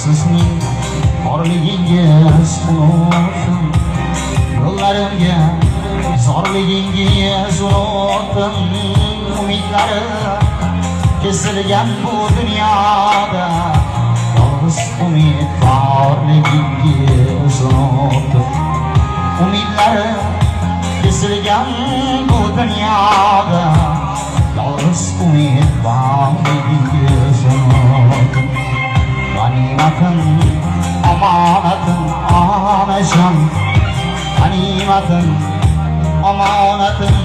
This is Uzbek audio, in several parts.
sizning borligingiz unutdim, yo'llarimga zorligingiz unutdim, umidlarim kesilgan bu dunyoda yolg'iz umid borligingiz unutdim, umidlarim kesilgan bu dunyoda yolg'iz umid borligingiz unutdim. G'animatim, omonatim, onajon, g'animatim, omonatim,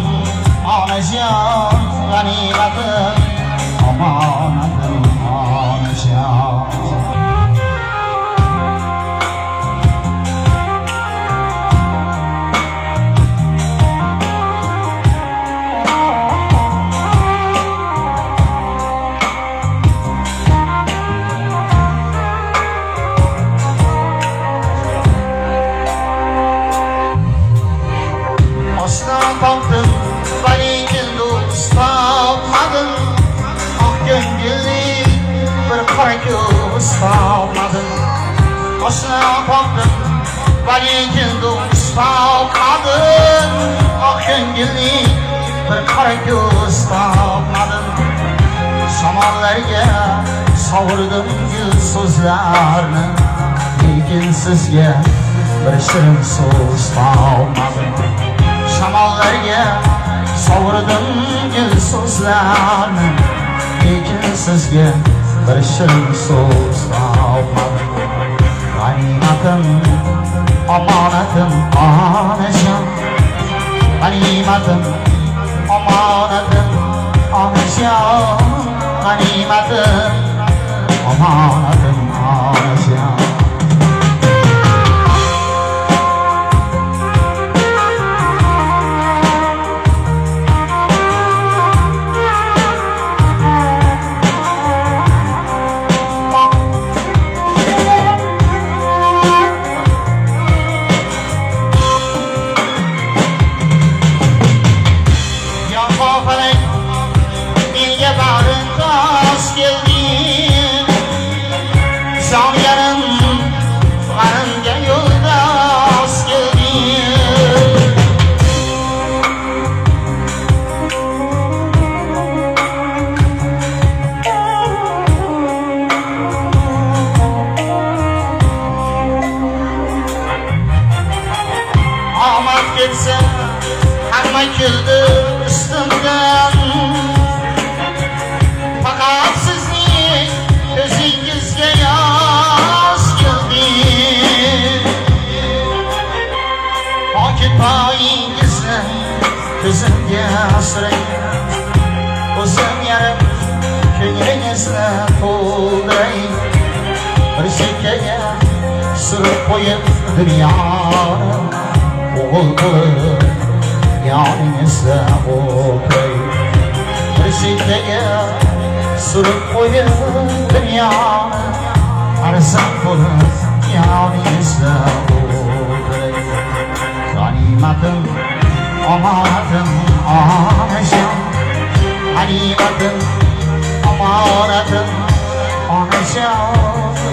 onajon, g'animatim, omonatim, onajon. Topdim, lekin do'st topmadim, oq ko'ngilli bir qora ko'z topmadim. Oshna topdim, lekin do'st topmadim, oq ko'ngilli bir qora ko'z topmadim. Shamollarga sovurdim gul so'zlarni, lekin sizga bir shirin so'z topmadim. Shamollarga sovurdim gul so'zlarni, lekin sizga bir shirin so'z topmadim. G'animatim, omonatim, onajon, g'animatim, omonatim, onajon, g'animatim, omonatim, onajon. Hamma kuldi ustimdan, faqat sizning ko'zingizga yosh keldi. Pokit poyingizni ko'zimga asrang, o'zim yarim ko'nglingizni to'ldiray. Bir chekkaga surib qo'yib dunyoni, o'g'il bo'lib yoningizda o'tay. Bir chekkaga surib qo'yib dunyoni, arzon bo'lib yoningizda o'tay. G'animatim, omonatim, onajon, g'animatim, omonatim, onajon,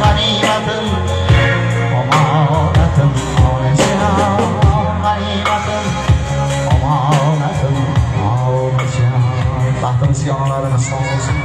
g'animatim, omonatim, onajon, g'animatim, omonatim, onajon. Baxtimizga onalarimiz sog' bo'lsin.